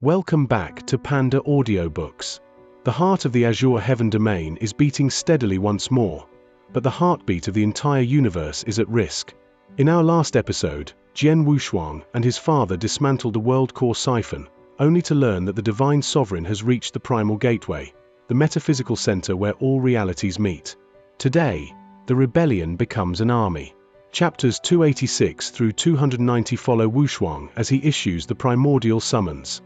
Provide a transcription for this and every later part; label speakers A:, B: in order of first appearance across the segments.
A: Welcome back to PandaAudioBooks. The heart of the Azure Heaven domain is beating steadily once more, but the heartbeat of the entire universe is at risk. In our last episode, Jian Wushuang and his father dismantled a world core siphon, only to learn that the divine sovereign has reached the primal gateway, the metaphysical center where all realities meet. Today, the rebellion becomes an army. Chapters 286 through 290 follow Wushuang as he issues the primordial summons.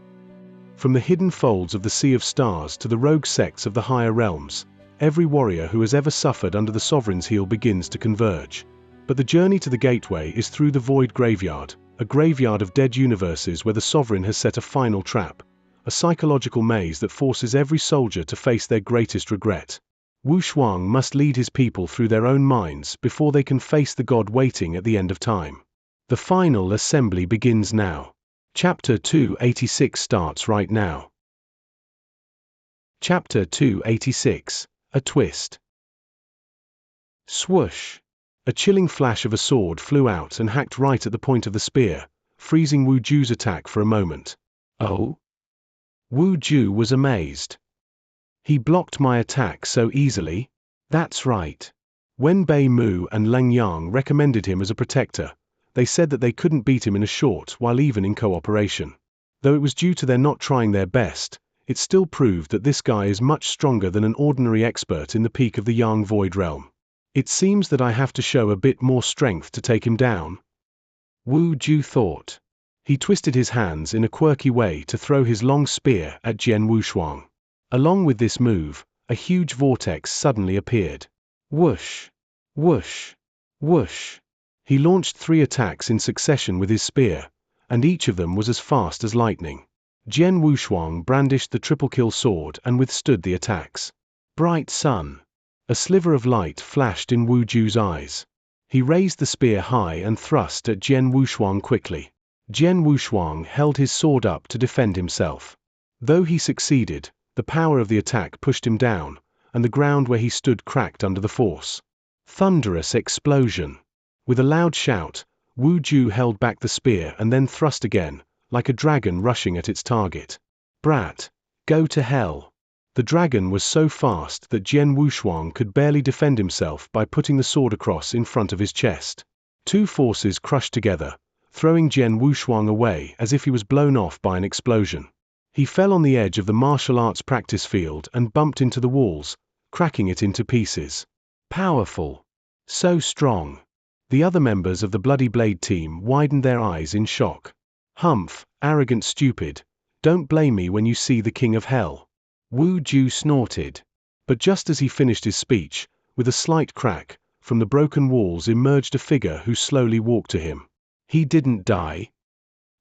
A: From the hidden folds of the Sea of Stars to the rogue sects of the higher realms, every warrior who has ever suffered under the sovereign's heel begins to converge. But the journey to the gateway is through the void graveyard, a graveyard of dead universes where the sovereign has set a final trap, a psychological maze that forces every soldier to face their greatest regret. Wushuang must lead his people through their own minds before they can face the god waiting at the end of time. The final assembly begins now. Chapter 286 starts right now. Chapter 286, A Twist. Swoosh! A chilling flash of a sword flew out and hacked right at the point of the spear, freezing Wu Ju's attack for a moment. Oh? Wu Ju was amazed. He blocked my attack so easily? That's right. When Bei Mu and Leng Yang recommended him as a protector, they said that they couldn't beat him in a short while even in cooperation. Though it was due to their not trying their best, it still proved that this guy is much stronger than an ordinary expert in the peak of the Yang Void realm. It seems that I have to show a bit more strength to take him down. Wu Ju thought. He twisted his hands in a quirky way to throw his long spear at Jian Wushuang. Along with this move, a huge vortex suddenly appeared. Whoosh! Whoosh! Whoosh! He launched 3 attacks in succession with his spear, and each of them was as fast as lightning. Jian Wushuang brandished the triple-kill sword and withstood the attacks. Bright sun! A sliver of light flashed in Wu Ju's eyes. He raised the spear high and thrust at Jian Wushuang quickly. Jian Wushuang held his sword up to defend himself. Though he succeeded, the power of the attack pushed him down, and the ground where he stood cracked under the force. Thunderous explosion! With a loud shout, Wu Ju held back the spear and then thrust again, like a dragon rushing at its target. Brat! Go to hell! The dragon was so fast that Jian Wushuang could barely defend himself by putting the sword across in front of his chest. 2 forces crushed together, throwing Jian Wushuang away as if he was blown off by an explosion. He fell on the edge of the martial arts practice field and bumped into the walls, cracking it into pieces. Powerful! So strong! The other members of the Bloody Blade team widened their eyes in shock. Humph, arrogant stupid, don't blame me when you see the King of Hell. Wu Ju snorted. But just as he finished his speech, with a slight crack, from the broken walls emerged a figure who slowly walked to him. He didn't die.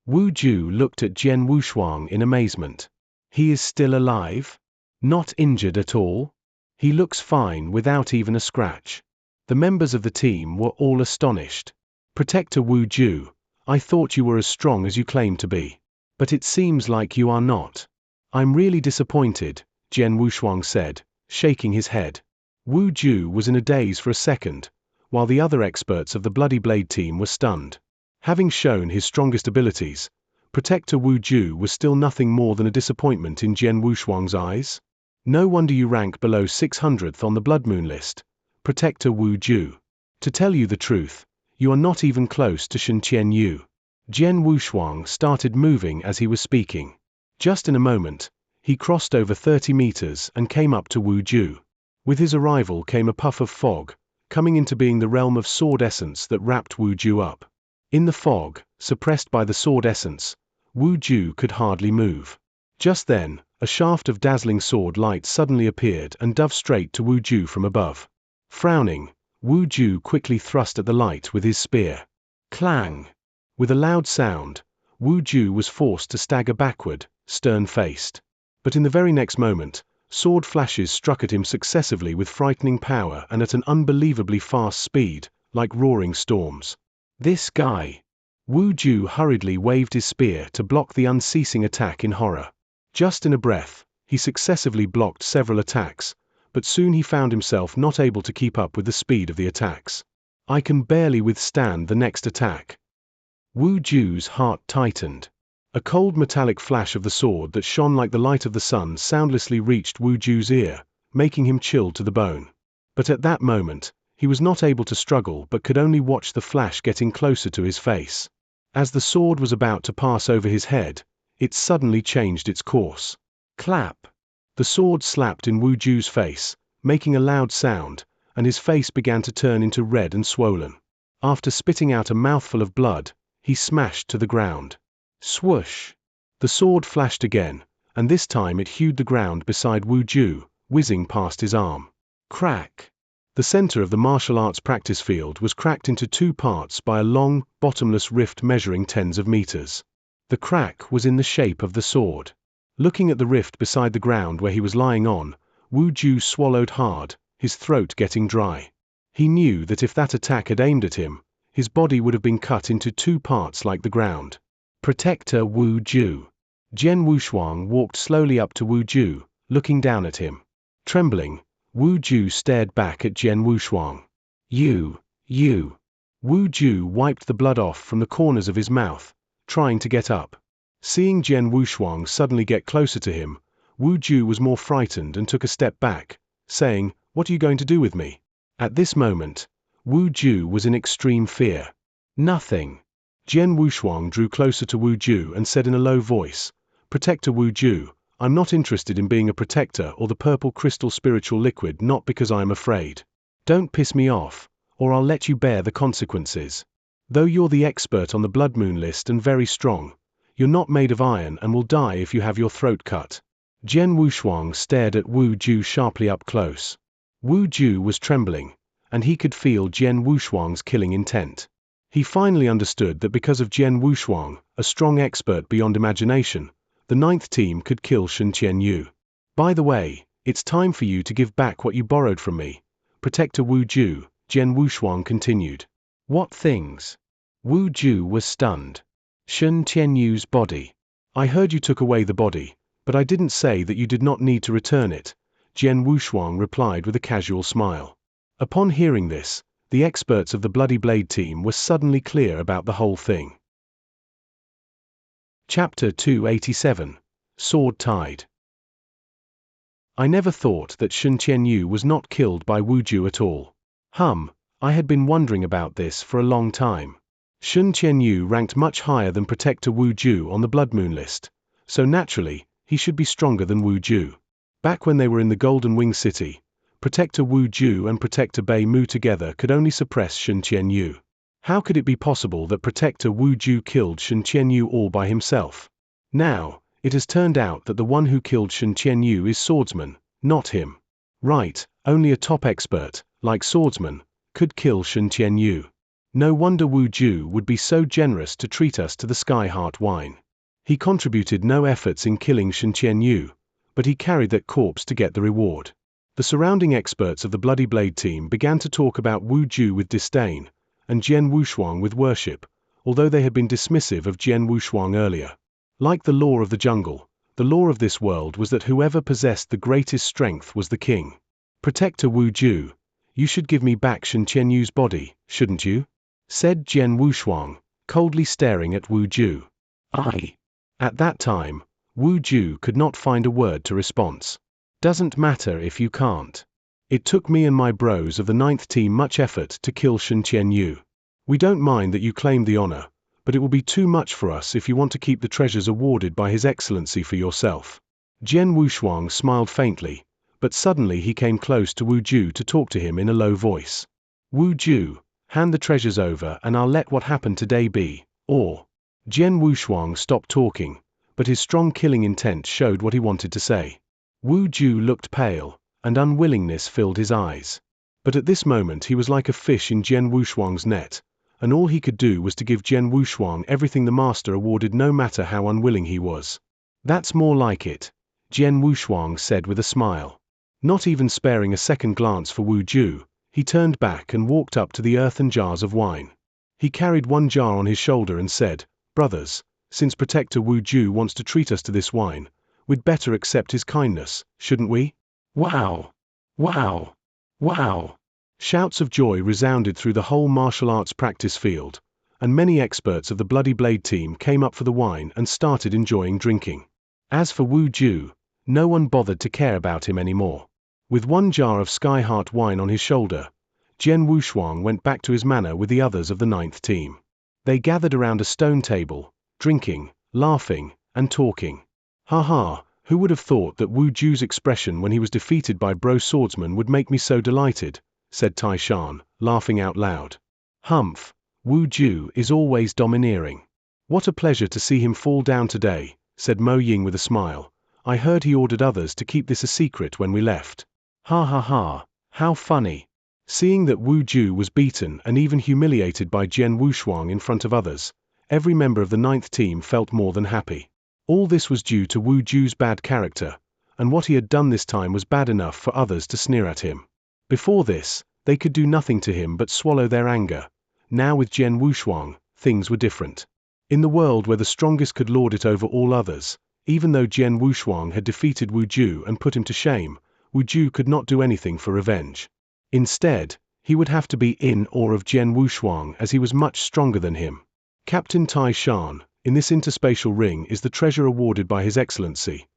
A: Wu Ju looked at Jian Wushuang in amazement. He is still alive? Not injured at all? He looks fine without even a scratch. The members of the team were all astonished. Protector Wu Ju, I thought you were as strong as you claim to be. But it seems like you are not. I'm really disappointed, Jian Wushuang said, shaking his head. Wu Ju was in a daze for a second, while the other experts of the Bloody Blade team were stunned. Having shown his strongest abilities, Protector Wu Ju was still nothing more than a disappointment in Jian Wushuang's eyes. No wonder you rank below 600th on the Blood Moon list, Protector Wu Ju. To tell you the truth, you are not even close to Shen Qianyu. Jian Wushuang started moving as he was speaking. Just in a moment, he crossed over 30 meters and came up to Wu Ju. With his arrival came a puff of fog, coming into being the realm of sword essence that wrapped Wu Ju up. In the fog, suppressed by the sword essence, Wu Ju could hardly move. Just then, a shaft of dazzling sword light suddenly appeared and dove straight to Wu Ju from above. Frowning, Wu Ju quickly thrust at the light with his spear. Clang! With a loud sound, Wu Ju was forced to stagger backward, stern-faced. But in the very next moment, sword flashes struck at him successively with frightening power and at an unbelievably fast speed, like roaring storms. This guy! Wu Ju hurriedly waved his spear to block the unceasing attack in horror. Just in a breath, he successively blocked several attacks, but soon he found himself not able to keep up with the speed of the attacks. I can barely withstand the next attack. Wu Ju's heart tightened. A cold metallic flash of the sword that shone like the light of the sun soundlessly reached Wu Ju's ear, making him chill to the bone. But at that moment, he was not able to struggle but could only watch the flash getting closer to his face. As the sword was about to pass over his head, it suddenly changed its course. Clap! The sword slapped in Wu Ju's face, making a loud sound, and his face began to turn into red and swollen. After spitting out a mouthful of blood, he smashed to the ground. Swoosh! The sword flashed again, and this time it hewed the ground beside Wu Ju, whizzing past his arm. Crack! The center of the martial arts practice field was cracked into two parts by a long, bottomless rift measuring tens of meters. The crack was in the shape of the sword. Looking at the rift beside the ground where he was lying on, Wu Ju swallowed hard, his throat getting dry. He knew that if that attack had aimed at him, his body would have been cut into two parts like the ground. Protector Wu Ju. Jian Wushuang walked slowly up to Wu Ju, looking down at him. Trembling, Wu Ju stared back at Jian Wushuang. You. Wu Ju wiped the blood off from the corners of his mouth, trying to get up. Seeing Jian Wushuang suddenly get closer to him, Wu Ju was more frightened and took a step back, saying, "What are you going to do with me?" At this moment, Wu Ju was in extreme fear. Nothing. Jian Wushuang drew closer to Wu Ju and said in a low voice, "Protector Wu Ju, I'm not interested in being a protector or the purple crystal spiritual liquid, not because I am afraid. Don't piss me off, or I'll let you bear the consequences. Though you're the expert on the blood moon list and very strong, you're not made of iron and will die if you have your throat cut." Jian Wushuang stared at Wu Ju sharply up close. Wu Ju was trembling, and he could feel Jian Wushuang's killing intent. He finally understood that because of Jian Wushuang, a strong expert beyond imagination, the 9th team could kill Xianxia Yu. "By the way, it's time for you to give back what you borrowed from me, Protector Wu Ju," Jian Wushuang continued. "What things?" Wu Ju was stunned. "Xianxia Yu's body. I heard you took away the body, but I didn't say that you did not need to return it," Jian Wushuang replied with a casual smile. Upon hearing this, the experts of the Bloody Blade team were suddenly clear about the whole thing. Chapter 287. Sword Tied. I never thought that Xianxia Yu was not killed by Wu Ju at all. I had been wondering about this for a long time. Xianxia Yu ranked much higher than Protector Wu Ju on the Blood Moon list, so naturally, he should be stronger than Wu Ju. Back when they were in the Golden Wing City, Protector Wu Ju and Protector Bei Mu together could only suppress Xianxia Yu. How could it be possible that Protector Wu Ju killed Xianxia Yu all by himself? Now, it has turned out that the one who killed Xianxia Yu is Swordsman, not him. Right, only a top expert, like Swordsman, could kill Xianxia Yu. No wonder Wu Ju would be so generous to treat us to the Sky Heart wine. He contributed no efforts in killing Xianxia Yu, but he carried that corpse to get the reward. The surrounding experts of the Bloody Blade team began to talk about Wu Ju with disdain, and Jian Wushuang with worship, although they had been dismissive of Jian Wushuang earlier. Like the law of the jungle, the law of this world was that whoever possessed the greatest strength was the king. "Protector Wu Ju, you should give me back Xianxia Yu's body, shouldn't you?" said Jian Wushuang, coldly staring at Wu Ju. At that time, Wu Ju could not find a word to response. "Doesn't matter if you can't. It took me and my bros of the 9th team much effort to kill Xianxia Yu. We don't mind that you claim the honor, but it will be too much for us if you want to keep the treasures awarded by His Excellency for yourself." Jian Wushuang smiled faintly, but suddenly he came close to Wu Ju to talk to him in a low voice. "Wu Ju, hand the treasures over and I'll let what happened today be, or..." Jian Wushuang stopped talking, but his strong killing intent showed what he wanted to say. Wu Ju looked pale, and unwillingness filled his eyes. But at this moment he was like a fish in Jian Wushuang's net, and all he could do was to give Jian Wushuang everything the master awarded no matter how unwilling he was. "That's more like it," Jian Wushuang said with a smile. Not even sparing a second glance for Wu Ju, he turned back and walked up to the earthen jars of wine. He carried one jar on his shoulder and said, "Brothers, since Protector Wu Ju wants to treat us to this wine, we'd better accept his kindness, shouldn't we?" Wow! Wow! Wow! Shouts of joy resounded through the whole martial arts practice field, and many experts of the Bloody Blade team came up for the wine and started enjoying drinking. As for Wu Ju, no one bothered to care about him anymore. With one jar of Sky Heart wine on his shoulder, Jian Wushuang went back to his manor with the others of the 9th team. They gathered around a stone table, drinking, laughing, and talking. "Ha, who would have thought that Wu Ju's expression when he was defeated by Bro Swordsman would make me so delighted," said Tai Shan, laughing out loud. "Humph, Wu Ju is always domineering. What a pleasure to see him fall down today," said Mo Ying with a smile. "I heard he ordered others to keep this a secret when we left." Ha, how funny." Seeing that Wu Ju was beaten and even humiliated by Jian Wushuang in front of others, every member of the 9th team felt more than happy. All this was due to Wu Ju's bad character, and what he had done this time was bad enough for others to sneer at him. Before this, they could do nothing to him but swallow their anger. Now with Jian Wushuang, things were different. In the world where the strongest could lord it over all others, even though Jian Wushuang had defeated Wu Ju and put him to shame, Wu Ju could not do anything for revenge. Instead, he would have to be in awe of Jian Wushuang as he was much stronger than him. "Captain Tai Shan, in this interspatial ring is the treasure awarded by His Excellency.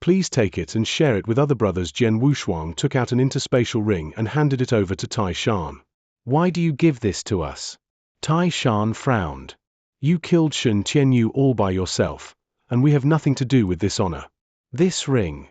A: Please take it and share it with other brothers." Jian Wushuang took out an interspatial ring and handed it over to Tai Shan. "Why do you give this to us?" Tai Shan frowned. "You killed Shen Tianyu all by yourself, and we have nothing to do with this honor. This ring.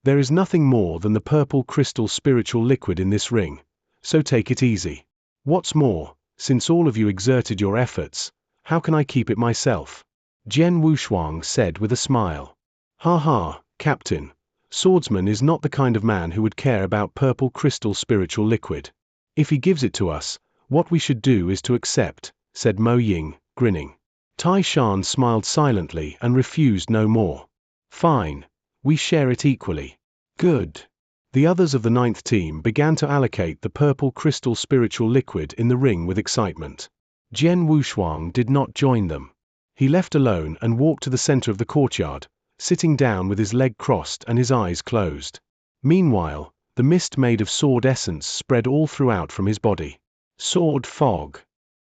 A: There is nothing more than the purple crystal spiritual liquid in this ring, so take it easy. What's more, since all of you exerted your efforts, how can I keep it myself?" Jian Wushuang said with a smile. Ha, Captain, Swordsman is not the kind of man who would care about purple crystal spiritual liquid. If he gives it to us, what we should do is to accept, said Mo Ying, grinning. Tai Shan smiled silently and refused no more. Fine. We share it equally. Good. The others of the 9th team began to allocate the purple crystal spiritual liquid in the ring with excitement. Jian Wushuang did not join them. He left alone and walked to the center of the courtyard, sitting down with his leg crossed and his eyes closed. Meanwhile, the mist made of sword essence spread all throughout from his body. Sword fog.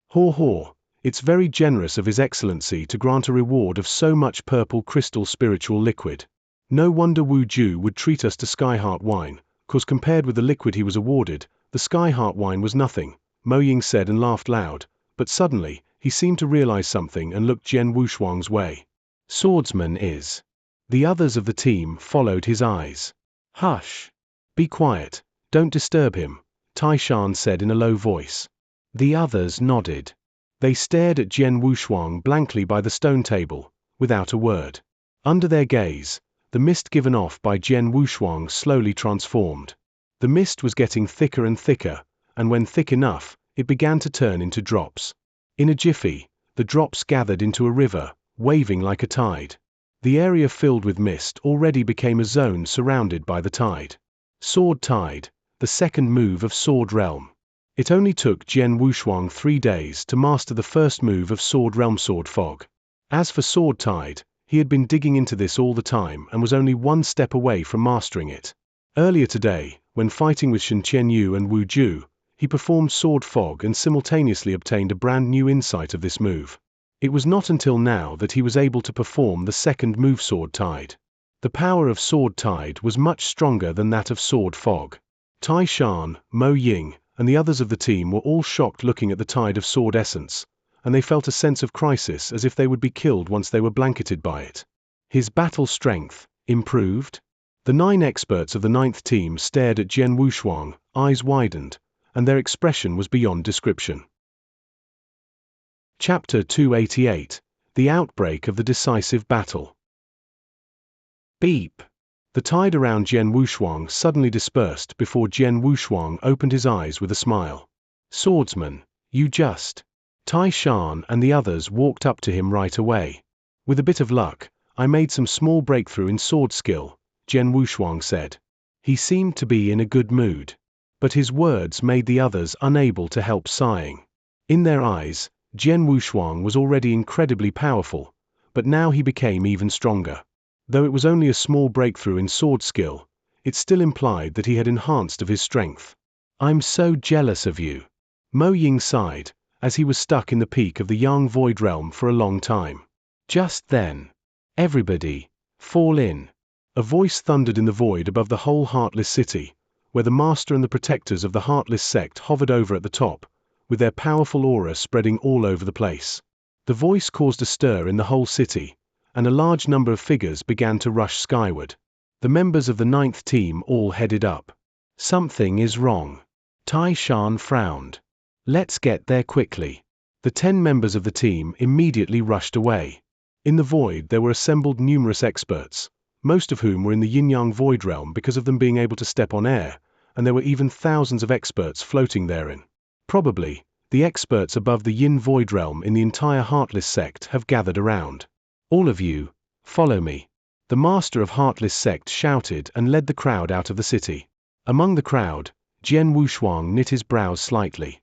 A: Haw. It's very generous of His Excellency to grant a reward of so much purple crystal spiritual liquid. No wonder Wu Ju would treat us to Skyheart wine, cause compared with the liquid he was awarded, the Skyheart wine was nothing, Mo Ying said and laughed loud, but suddenly, he seemed to realize something and looked Jian Wushuang's way. Swordsman is. The others of the team followed his eyes. Hush. Be quiet, don't disturb him, Tai Shan said in a low voice. The others nodded. They stared at Jian Wushuang blankly by the stone table, without a word. Under their gaze, the mist given off by Jian Wushuang slowly transformed. The mist was getting thicker and thicker, and when thick enough, it began to turn into drops. In a jiffy, the drops gathered into a river, waving like a tide. The area filled with mist already became a zone surrounded by the tide. Sword Tide, the second move of Sword Realm. It only took Jian Wushuang 3 days to master the first move of Sword Realm Sword Fog. As for Sword Tide, he had been digging into this all the time and was only one step away from mastering it. Earlier today, when fighting with Shen Tianyu and Wu Ju, he performed Sword Fog and simultaneously obtained a brand new insight of this move. It was not until now that he was able to perform the second move Sword Tide. The power of Sword Tide was much stronger than that of Sword Fog. Tai Shan, Mo Ying, and the others of the team were all shocked looking at the tide of sword essence, and they felt a sense of crisis as if they would be killed once they were blanketed by it. His battle strength improved? The 9 experts of the 9th team stared at Jian Wushuang, eyes widened, and their expression was beyond description. Chapter 288, The Outbreak of the Decisive Battle. Beep. The tide around Jian Wushuang suddenly dispersed before Jian Wushuang opened his eyes with a smile. Swordsman, you just. Tai Shan and the others walked up to him right away. With a bit of luck, I made some small breakthrough in sword skill, Jian Wushuang said. He seemed to be in a good mood. But his words made the others unable to help sighing. In their eyes, Jian Wushuang was already incredibly powerful, but now he became even stronger. Though it was only a small breakthrough in sword skill, it still implied that he had enhanced of his strength. I'm so jealous of you. Mo Ying sighed, as he was stuck in the peak of the Yang Void Realm for a long time. Just then, "Everybody, fall in!" A voice thundered in the void above the whole Heartless City, where the master and the protectors of the Heartless sect hovered over at the top, with their powerful aura spreading all over the place. The voice caused a stir in the whole city, and a large number of figures began to rush skyward. The members of the 9th team all headed up. "Something is wrong." Tai Shan frowned. "Let's get there quickly." The 10 members of the team immediately rushed away. In the void there were assembled numerous experts, most of whom were in the Yin-Yang Void Realm because of them being able to step on air, and there were even thousands of experts floating therein. Probably, the experts above the Yin Void Realm in the entire Heartless sect have gathered around. "All of you, follow me." The master of Heartless sect shouted and led the crowd out of the city. Among the crowd, Jian Wushuang knit his brows slightly.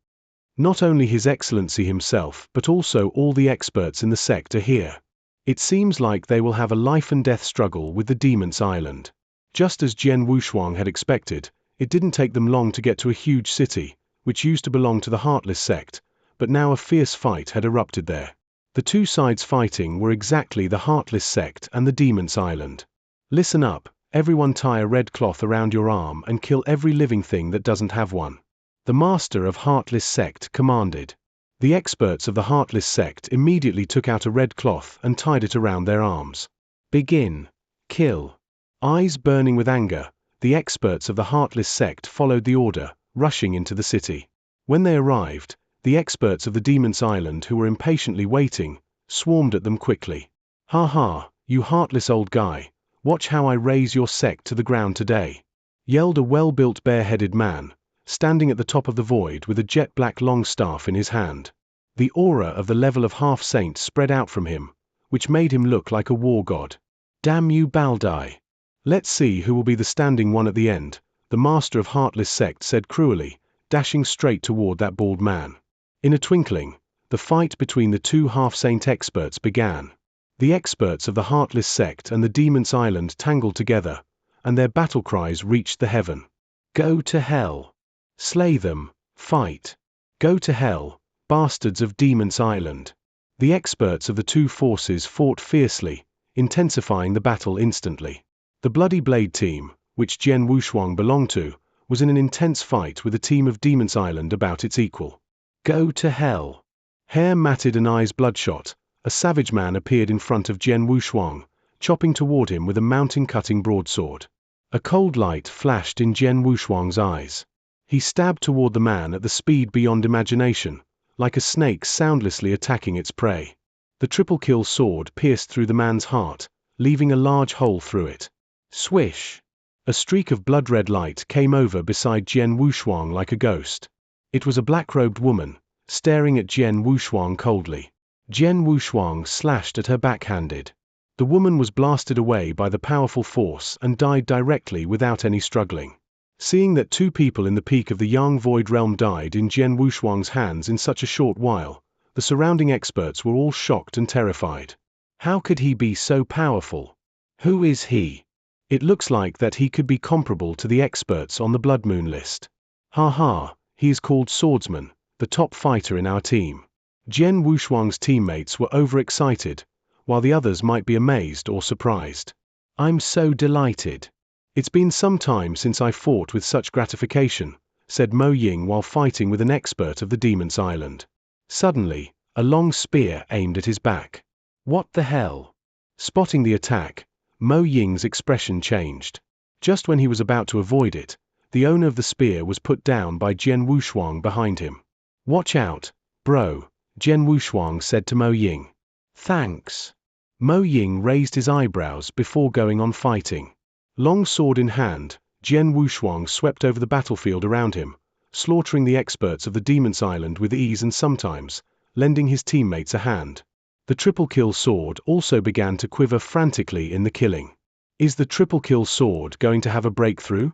A: Not only His Excellency himself but also all the experts in the sect are here. It seems like they will have a life-and-death struggle with the Demon's Island. Just as Jian Wushuang had expected, it didn't take them long to get to a huge city, which used to belong to the Heartless sect, but now a fierce fight had erupted there. The two sides fighting were exactly the Heartless sect and the Demon's Island. "Listen up, everyone, tie a red cloth around your arm and kill every living thing that doesn't have one," the master of Heartless sect commanded. The experts of the Heartless sect immediately took out a red cloth and tied it around their arms. "Begin. Kill." Eyes burning with anger, the experts of the Heartless sect followed the order, rushing into the city. When they arrived, the experts of the Demon's Island who were impatiently waiting, swarmed at them quickly. "Ha ha, you heartless old guy, watch how I raise your sect to the ground today," yelled a well-built bare-headed man, standing at the top of the void with a jet-black long staff in his hand. The aura of the level of half-saint spread out from him, which made him look like a war god. "Damn you, Baldai. Let's see who will be the standing one at the end," the master of Heartless sect said cruelly, dashing straight toward that bald man. In a twinkling, the fight between the two half-saint experts began. The experts of the Heartless sect and the Demon's Island tangled together, and their battle cries reached the heaven. "Go to hell. Slay them, fight. Go to hell, bastards of Demon's Island." The experts of the two forces fought fiercely, intensifying the battle instantly. The Bloody Blade team, which Jian Wushuang belonged to, was in an intense fight with a team of Demon's Island about its equal. "Go to hell." Hair matted and eyes bloodshot, a savage man appeared in front of Jian Wushuang, chopping toward him with a mountain-cutting broadsword. A cold light flashed in Jian Wushuang's eyes. He stabbed toward the man at the speed beyond imagination, like a snake soundlessly attacking its prey. The triple-kill sword pierced through the man's heart, leaving a large hole through it. Swish! A streak of blood-red light came over beside Jian Wushuang like a ghost. It was a black-robed woman, staring at Jian Wushuang coldly. Jian Wushuang slashed at her backhanded. The woman was blasted away by the powerful force and died directly without any struggling. Seeing that 2 people in the peak of the Yang Void Realm died in Jian Wushuang's hands in such a short while, the surrounding experts were all shocked and terrified. How could he be so powerful? Who is he? It looks like that he could be comparable to the experts on the Blood Moon list. Ha ha, he is called Swordsman, the top fighter in our team. Jian Wushuang's teammates were overexcited, while the others might be amazed or surprised. "I'm so delighted. It's been some time since I fought with such gratification," said Mo Ying while fighting with an expert of the Demon's Island. Suddenly, a long spear aimed at his back. "What the hell?" Spotting the attack, Mo Ying's expression changed. Just when he was about to avoid it, the owner of the spear was put down by Jian Wushuang behind him. "Watch out, bro," Jian Wushuang said to Mo Ying. "Thanks." Mo Ying raised his eyebrows before going on fighting. Long sword in hand, Jian Wushuang swept over the battlefield around him, slaughtering the experts of the Demon's Island with ease and sometimes lending his teammates a hand. The triple-kill sword also began to quiver frantically in the killing. Is the triple-kill sword going to have a breakthrough?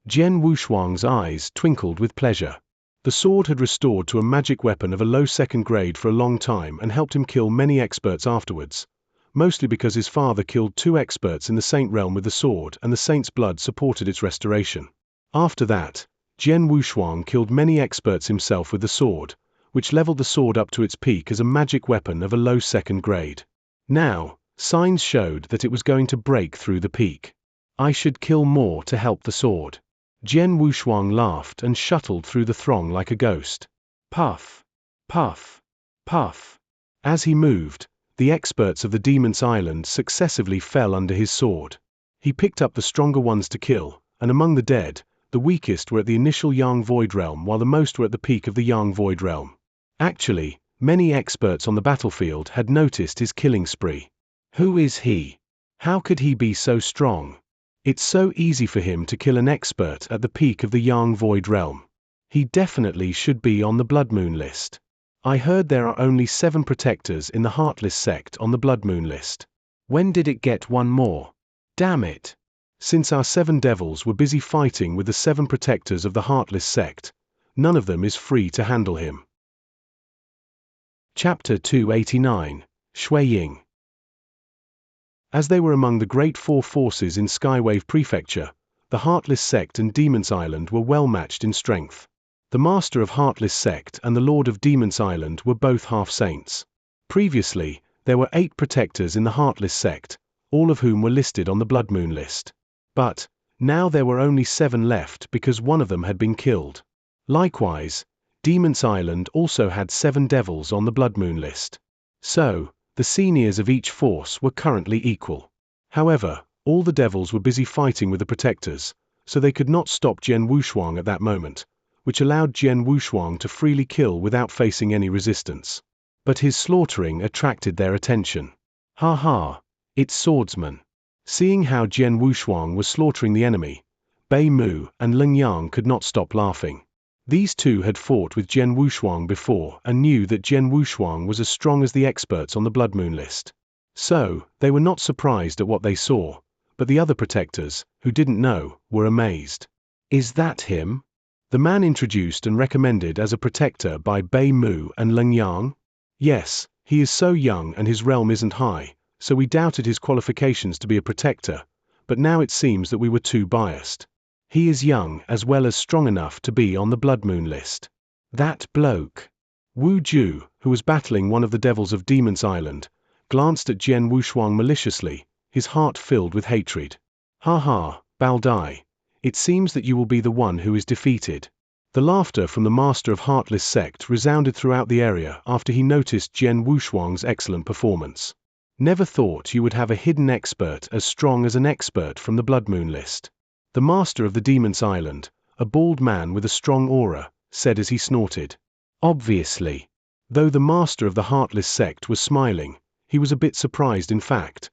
A: Jian Wushuang's eyes twinkled with pleasure. The sword had restored to a magic weapon of a low second grade for a long time and helped him kill many experts afterwards, mostly because his father killed 2 experts in the Saint realm with the sword and the Saint's blood supported its restoration. After that, Jian Wushuang killed many experts himself with the sword, which leveled the sword up to its peak as a magic weapon of a low second grade. Now, signs showed that it was going to break through the peak. I should kill more to help the sword. Jian Wushuang laughed and shuttled through the throng like a ghost. Puff, puff, puff. As he moved, the experts of the Demon's Island successively fell under his sword. He picked up the stronger ones to kill, and among the dead, the weakest were at the initial Yang Void Realm while the most were at the peak of the Yang Void Realm. Actually, many experts on the battlefield had noticed his killing spree. Who is he? How could he be so strong? It's so easy for him to kill an expert at the peak of the Yang Void Realm. He definitely should be on the Blood Moon list. I heard there are only 7 protectors in the Heartless sect on the Blood Moon list. When did it get one more? Damn it! Since our 7 devils were busy fighting with the 7 protectors of the Heartless sect, none of them is free to handle him. Chapter 289, Shui Ying. As they were among the great 4 forces in Skywave Prefecture, the Heartless sect and Demon's Island were well matched in strength. The Master of Heartless sect and the Lord of Demon's Island were both half-saints. Previously, there were 8 protectors in the Heartless sect, all of whom were listed on the Blood Moon list. But, now there were only 7 left because one of them had been killed. Likewise, Demon's Island also had 7 devils on the Blood Moon list. So, the seniors of each force were currently equal. However, all the devils were busy fighting with the protectors, so they could not stop Jian Wushuang at that moment, which allowed Jian Wushuang to freely kill without facing any resistance. But his slaughtering attracted their attention. Ha ha, it's Swordsman. Seeing how Jian Wushuang was slaughtering the enemy, Bei Mu and Leng Yang could not stop laughing. These two had fought with Jian Wushuang before and knew that Jian Wushuang was as strong as the experts on the Blood Moon list. So, they were not surprised at what they saw, but the other protectors, who didn't know, were amazed. Is that him? The man introduced and recommended as a protector by Bei Mu and Leng Yang? Yes, he is so young and his realm isn't high, so we doubted his qualifications to be a protector, but now it seems that we were too biased. He is young as well as strong enough to be on the Blood Moon list. That bloke. Wu Ju, who was battling one of the devils of Demon's Island, glanced at Jian Wushuang maliciously, his heart filled with hatred. Ha ha, Bao Dai. It seems that you will be the one who is defeated. The laughter from the Master of Heartless sect resounded throughout the area after he noticed Jian Wushuang's excellent performance. Never thought you would have a hidden expert as strong as an expert from the Blood Moon list. The Master of the Demon's Island, a bald man with a strong aura, said as he snorted. Obviously. Though the Master of the Heartless sect was smiling, he was a bit surprised in fact.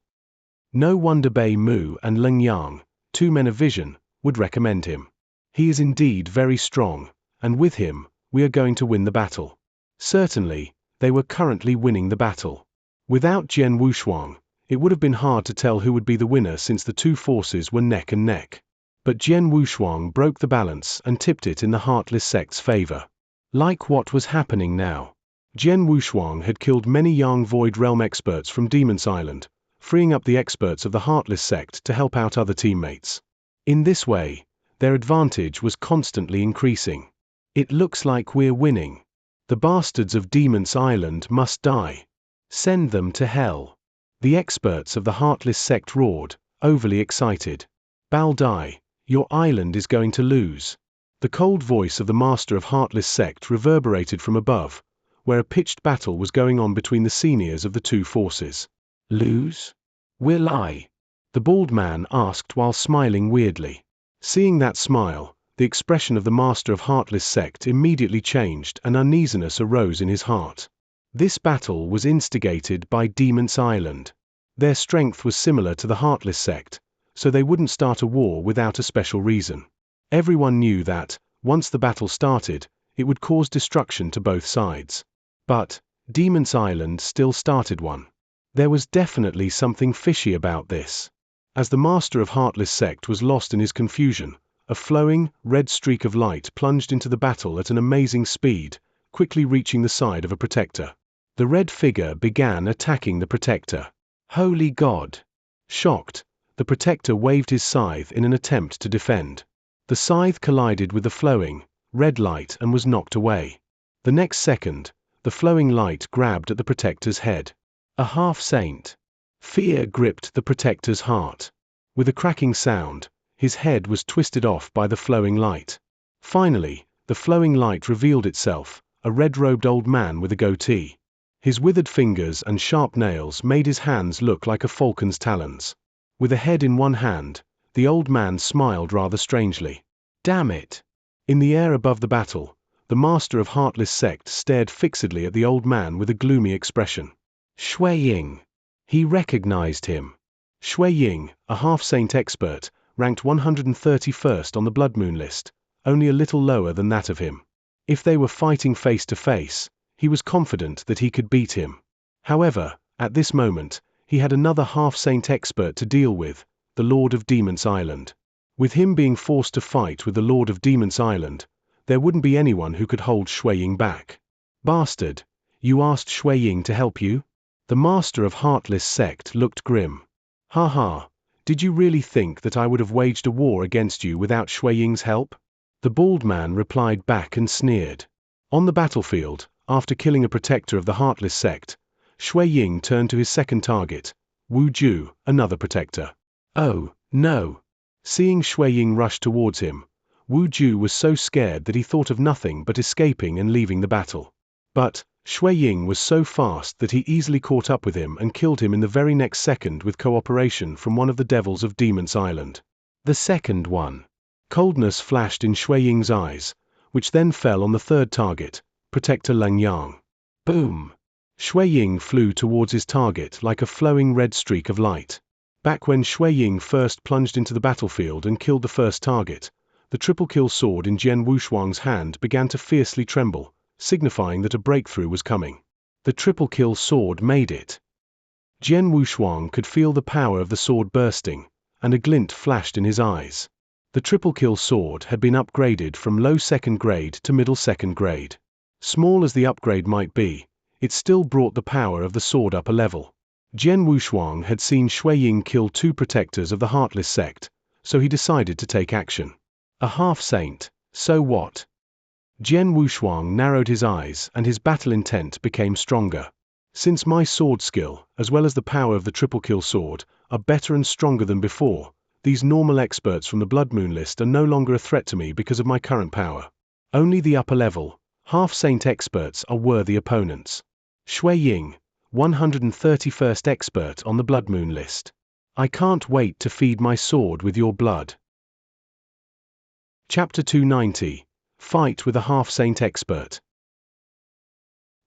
A: No wonder Bei Mu and Leng Yang, 2 men of vision, would recommend him. He is indeed very strong, and with him, we are going to win the battle. Certainly, they were currently winning the battle. Without Jian Wushuang, it would have been hard to tell who would be the winner since the 2 forces were neck and neck. But Jian Wushuang broke the balance and tipped it in the Heartless sect's favor. Like what was happening now. Jian Wushuang had killed many Yang Void Realm experts from Demon's Island, freeing up the experts of the Heartless sect to help out other teammates. In this way, their advantage was constantly increasing. It looks like we're winning. The bastards of Demon's Island must die. Send them to hell. The experts of the Heartless sect roared, overly excited. Bao Dai, your island is going to lose. The cold voice of the Master of Heartless sect reverberated from above, where a pitched battle was going on between the seniors of the 2 forces. Lose? Will I? The bald man asked while smiling weirdly. Seeing that smile, the expression of the Master of Heartless sect immediately changed and uneasiness arose in his heart. This battle was instigated by Demon's Island. Their strength was similar to the Heartless sect, so they wouldn't start a war without a special reason. Everyone knew that, once the battle started, it would cause destruction to both sides. But, Demon's Island still started one. There was definitely something fishy about this. As the Master of Heartless sect was lost in his confusion, a flowing, red streak of light plunged into the battle at an amazing speed, quickly reaching the side of a protector. The red figure began attacking the protector. Holy God! Shocked, the protector waved his scythe in an attempt to defend. The scythe collided with the flowing, red light and was knocked away. The next second, the flowing light grabbed at the protector's head. A half-saint. Fear gripped the protector's heart. With a cracking sound, his head was twisted off by the flowing light. Finally, the flowing light revealed itself, a red-robed old man with a goatee. His withered fingers and sharp nails made his hands look like a falcon's talons. With a head in one hand, the old man smiled rather strangely. Damn it! In the air above the battle, the master of Heartless Sect stared fixedly at the old man with a gloomy expression. Shui Ying. He recognized him. Shui Ying, a half-saint expert, ranked 131st on the Blood Moon list, only a little lower than that of him. If they were fighting face to face, he was confident that he could beat him. However, at this moment, he had another half-saint expert to deal with, the Lord of Demon's Island. With him being forced to fight with the Lord of Demon's Island, there wouldn't be anyone who could hold Shui Ying back. Bastard, you asked Shui Ying to help you? The master of Heartless Sect looked grim. Ha ha, did you really think that I would have waged a war against you without Shui Ying's help? The bald man replied back and sneered. On the battlefield, after killing a protector of the Heartless Sect, Shui Ying turned to his second target, Wu Ju, another protector. Oh, no. Seeing Shui Ying rush towards him, Wu Ju was so scared that he thought of nothing but escaping and leaving the battle. But Shui Ying was so fast that he easily caught up with him and killed him in the very next second with cooperation from one of the devils of Demon's Island. The second one. Coldness flashed in Shui Ying's eyes, which then fell on the third target, Protector Leng Yang. Boom! Shui Ying flew towards his target like a flowing red streak of light. Back when Shui Ying first plunged into the battlefield and killed the first target, the triple-kill sword in Jian Wushuang's hand began to fiercely tremble, signifying that a breakthrough was coming. The triple-kill sword made it. Jian Wushuang could feel the power of the sword bursting, and a glint flashed in his eyes. The triple-kill sword had been upgraded from low second grade to middle second grade. Small as the upgrade might be, it still brought the power of the sword up a level. Jian Wushuang had seen Shui Ying kill 2 protectors of the Heartless Sect, so he decided to take action. A half-saint, so what? Jian Wushuang narrowed his eyes and his battle intent became stronger. Since my sword skill, as well as the power of the triple-kill sword, are better and stronger than before, these normal experts from the Blood Moon list are no longer a threat to me because of my current power. Only the upper level, half-saint experts are worthy opponents. Shui Ying, 131st expert on the Blood Moon list. I can't wait to feed my sword with your blood. Chapter 290. Fight with a half-saint expert.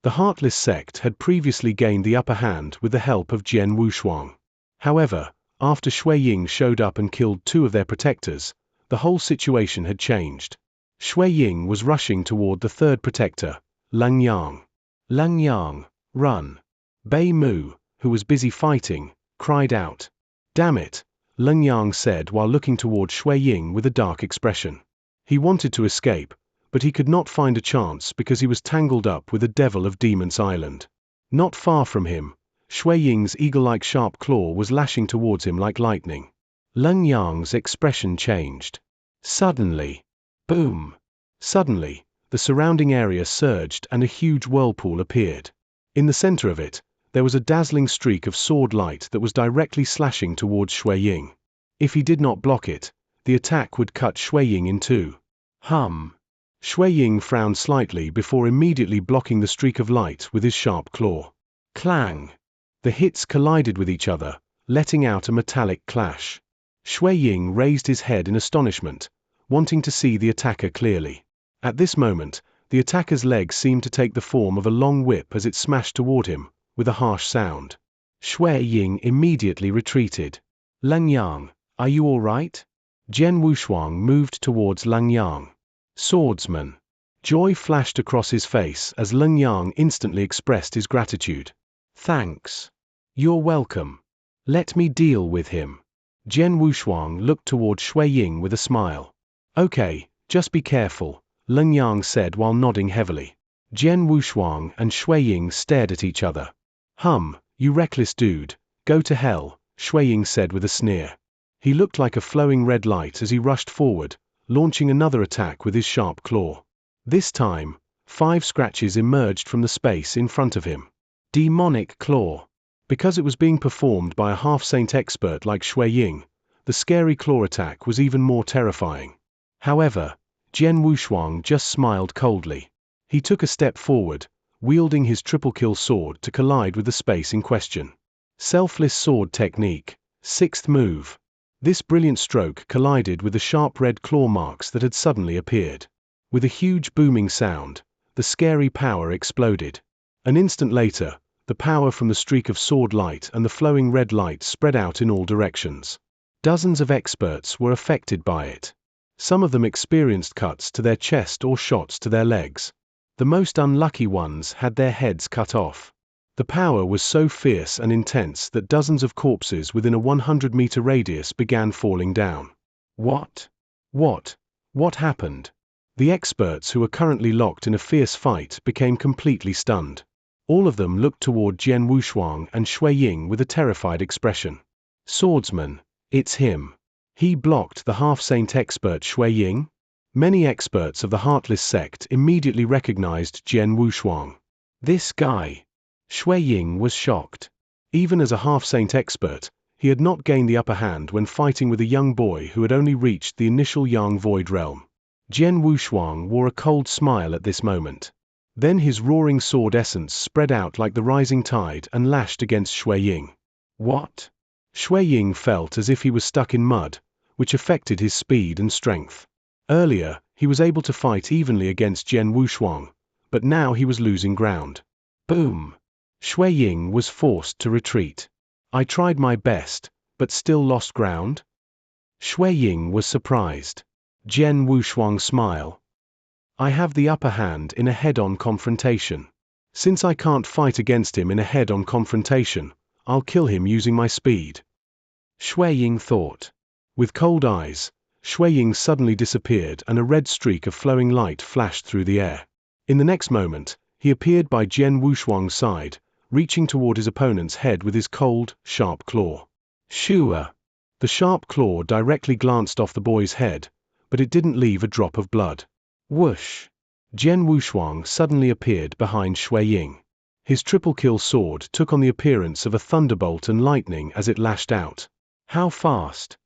A: The Heartless Sect had previously gained the upper hand with the help of Jian Wushuang. However, after Shui Ying showed up and killed 2 of their protectors, the whole situation had changed. Shui Ying was rushing toward the third protector, Leng Yang. Leng Yang, run! Bei Mu, who was busy fighting, cried out. Damn it, Leng Yang said while looking toward Shui Ying with a dark expression. He wanted to escape, but he could not find a chance because he was tangled up with the devil of Demon's Island. Not far from him, Shui Ying's eagle-like sharp claw was lashing towards him like lightning. Leng Yang's expression changed. Suddenly, boom! Suddenly, the surrounding area surged and a huge whirlpool appeared. In the center of it, there was a dazzling streak of sword light that was directly slashing towards Shui Ying. If he did not block it, the attack would cut Shui Ying in 2. Shui Ying frowned slightly before immediately blocking the streak of light with his sharp claw. Clang! The hits collided with each other, letting out a metallic clash. Shui Ying raised his head in astonishment, wanting to see the attacker clearly. At this moment, the attacker's leg seemed to take the form of a long whip as it smashed toward him, with a harsh sound. Shui Ying immediately retreated. Leng Yang, are you all right? Jian Wushuang moved towards Leng Yang. Swordsman. Joy flashed across his face as Leng Yang instantly expressed his gratitude. Thanks. You're welcome. Let me deal with him. Jian Wushuang looked toward Shui Ying with a smile. Okay, just be careful, Leng Yang said while nodding heavily. Jian Wushuang and Shui Ying stared at each other. You reckless dude, go to hell, Shui Ying said with a sneer. He looked like a flowing red light as he rushed forward, launching another attack with his sharp claw. This time, 5 scratches emerged from the space in front of him. Demonic claw. Because it was being performed by a half-saint expert like Shui Ying, the scary claw attack was even more terrifying. However, Jian Wushuang just smiled coldly. He took a step forward, wielding his triple-kill sword to collide with the space in question. Selfless sword technique, 6th move. This brilliant stroke collided with the sharp red claw marks that had suddenly appeared. With a huge booming sound, the scary power exploded. An instant later, the power from the streak of sword light and the flowing red light spread out in all directions. Dozens of experts were affected by it. Some of them experienced cuts to their chest or shots to their legs. The most unlucky ones had their heads cut off. The power was so fierce and intense that dozens of corpses within a 100-meter radius began falling down. What happened? The experts who were currently locked in a fierce fight became completely stunned. All of them looked toward Jian Wushuang and Shui Ying with a terrified expression. Swordsman, it's him. He blocked the half-saint expert Shui Ying? Many experts of the Heartless sect immediately recognized Jian Wushuang. This guy. Shui Ying was shocked. Even as a half-saint expert, he had not gained the upper hand when fighting with a young boy who had only reached the initial Yang Void realm. Jian Wushuang wore a cold smile at this moment. Then his roaring sword essence spread out like the rising tide and lashed against Shui Ying. What? Shui Ying felt as if he was stuck in mud, which affected his speed and strength. Earlier, he was able to fight evenly against Jian Wushuang, but now he was losing ground. Boom! Shui Ying was forced to retreat. I tried my best, but still lost ground? Shui Ying was surprised. Jian Wushuang's smile. I have the upper hand in a head-on confrontation. Since I can't fight against him in a head-on confrontation, I'll kill him using my speed. Shui Ying thought. With cold eyes, Shui Ying suddenly disappeared and a red streak of flowing light flashed through the air. In the next moment, he appeared by Jian Wushuang's side, reaching toward his opponent's head with his cold, sharp claw. Shua! The sharp claw directly glanced off the boy's head, but it didn't leave a drop of blood. Whoosh! Jian Wushuang suddenly appeared behind Shui Ying. His triple-kill sword took on the appearance of a thunderbolt and lightning as it lashed out. How fast?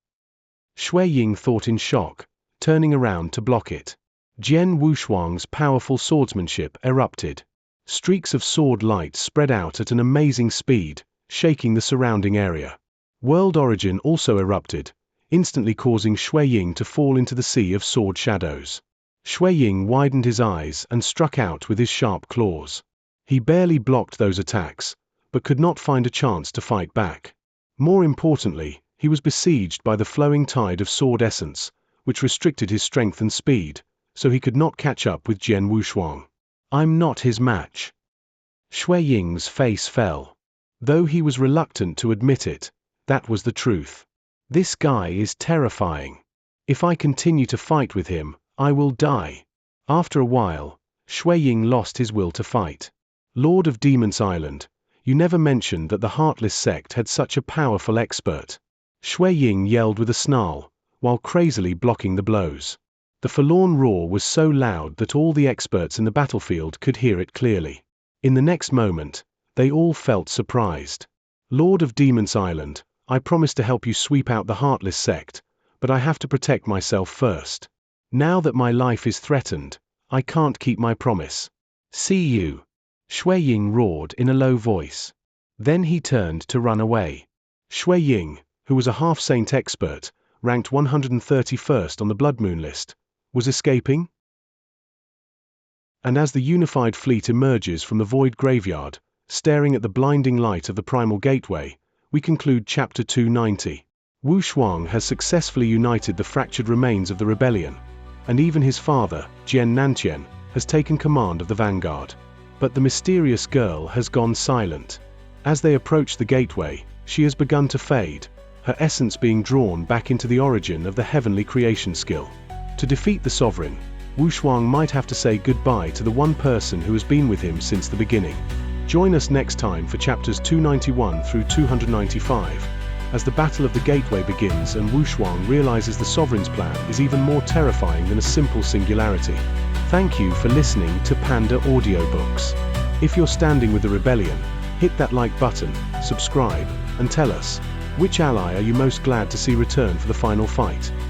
A: Shui Ying thought in shock, turning around to block it. Jian Wushuang's powerful swordsmanship erupted. Streaks of sword light spread out at an amazing speed, shaking the surrounding area. World Origin also erupted, instantly causing Shui Ying to fall into the sea of sword shadows. Shui Ying widened his eyes and struck out with his sharp claws. He barely blocked those attacks, but could not find a chance to fight back. More importantly, he was besieged by the flowing tide of sword essence, which restricted his strength and speed, so he could not catch up with Jian Wushuang. I'm not his match. Shui Ying's face fell. Though he was reluctant to admit it, that was the truth. This guy is terrifying. If I continue to fight with him, I will die. After a while, Shui Ying lost his will to fight. Lord of Demon's Island, you never mentioned that the Heartless sect had such a powerful expert. Shui Ying yelled with a snarl, while crazily blocking the blows. The forlorn roar was so loud that all the experts in the battlefield could hear it clearly. In the next moment, they all felt surprised. Lord of Demon's Island, I promise to help you sweep out the Heartless sect, but I have to protect myself first. Now that my life is threatened, I can't keep my promise. See you. Shui Ying roared in a low voice. Then he turned to run away. Shui Ying, who was a half-saint expert, ranked 131st on the Blood Moon list, was escaping? And as the unified fleet emerges from the void graveyard, staring at the blinding light of the primal gateway, we conclude Chapter 290. Wushuang has successfully united the fractured remains of the rebellion, and even his father, Jian Nantian, has taken command of the vanguard. But the mysterious girl has gone silent. As they approach the gateway, she has begun to fade, her essence being drawn back into the origin of the heavenly creation skill. To defeat the sovereign, Wushuang might have to say goodbye to the one person who has been with him since the beginning. Join us next time for chapters 291 through 295, as the Battle of the Gateway begins and Wushuang realizes the sovereign's plan is even more terrifying than a simple singularity. Thank you for listening to Panda Audiobooks. If you're standing with the rebellion, hit that like button, subscribe, and tell us, which ally are you most glad to see return for the final fight?